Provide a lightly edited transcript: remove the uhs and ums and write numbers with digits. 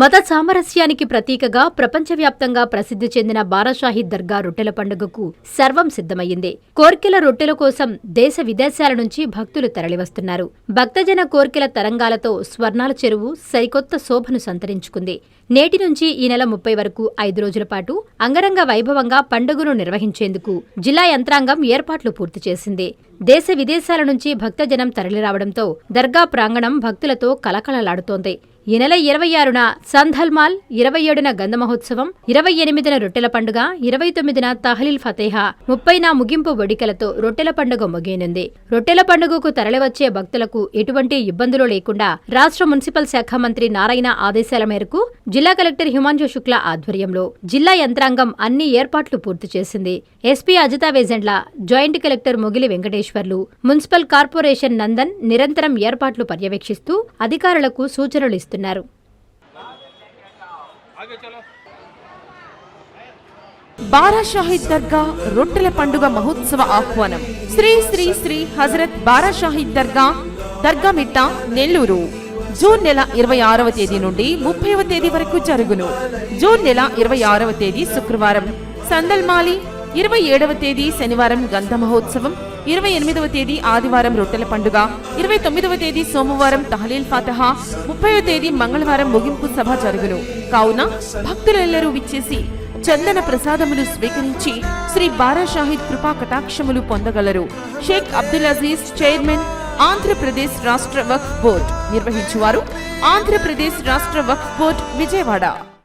మత సామరస్యానికి ప్రతీకగా ప్రపంచవ్యాప్తంగా ప్రసిద్ధి చెందిన బారాషాహీద్ దర్గా రొట్టెల పండుగకు సర్వం సిద్ధమయ్యింది. కోర్కెల రొట్టెల కోసం దేశ విదేశాల నుంచి భక్తులు తరలివస్తున్నారు. భక్తజన కోర్కెల తరంగాలతో స్వర్ణాల చెరువు సరికొత్త శోభను సంతరించుకుంది. నేటి నుంచి ఈ నెల 30 వరకు 5 రోజుల పాటు అంగరంగ వైభవంగా పండుగను నిర్వహించేందుకు జిల్లా యంత్రాంగం ఏర్పాట్లు పూర్తి చేసింది. దేశ విదేశాల నుంచి భక్తజనం తరలిరావడంతో దర్గా ప్రాంగణం భక్తులతో కలకలలాడుతోంది. ఈ నెల 26న సంధల్మాల్, 27న గంధ మహోత్సవం, 28న రొట్టెల పండుగ, 29న తహలీల్ ఫతేహా, 30న ముగింపు వేడుకలతో రొట్టెల పండుగ ముగియనుంది. రొట్టెల పండుగకు తరలివచ్చే భక్తులకు ఎటువంటి ఇబ్బందులు లేకుండా రాష్ట్ర మున్సిపల్ శాఖ మంత్రి నారాయణ ఆదేశాల మేరకు జిల్లా కలెక్టర్ హిమాంశు శుక్లా ఆధ్వర్యంలో జిల్లా యంత్రాంగం అన్ని ఏర్పాట్లు పూర్తి చేసింది. SP Ajitha Vejendla, joint collector Mogili Venkateswarlu, municipal corporation Nandan నిరంతరం ఏర్పాట్లు పర్యవేక్షిస్తూ అధికారులకు సూచనలు ఇస్తున్నారు. బారాషాహీద్ దర్గా రొట్టెల పండుగ మహోత్సవ ఆహ్వానం. శ్రీ శ్రీ శ్రీ హజరత్ బారాషాహీద్ దర్గా, దర్గామిట్ట, నెల్లూరు. జూన్ నెల 26వ తేదీ నుండి 30వ తేదీ వరకు జరుగును. జూన్ నెల 26వ తేదీ శుక్రవారం సందల్మాలి, 27వ తేదీ శనివారం గంధ మహోత్సవం, 28వ తేదీ ఆదివారం రొట్టెల పండుగ, 29వ తేదీ సోమవారం తహలీల్ ఫాతహా, 30వ తేదీ మంగళవారం ముగింపు సభ జరుగును. కావున భక్తులెల్లరూ విచ్చేసి చందన ప్రసాదములు స్వీకరించి శ్రీ బారాషాహీద్ కృపా కటాక్షములు పొందగలరు. షేక్ అబ్దుల్ అజీజ్, చైర్మన్, ఆంధ్రప్రదేశ్ రాష్ట్ర వక్ఫ్ బోర్డ్. నిర్వహించువారు ఆంధ్రప్రదేశ్ రాష్ట్ర వక్ఫ్ బోర్డ్, విజయవాడ.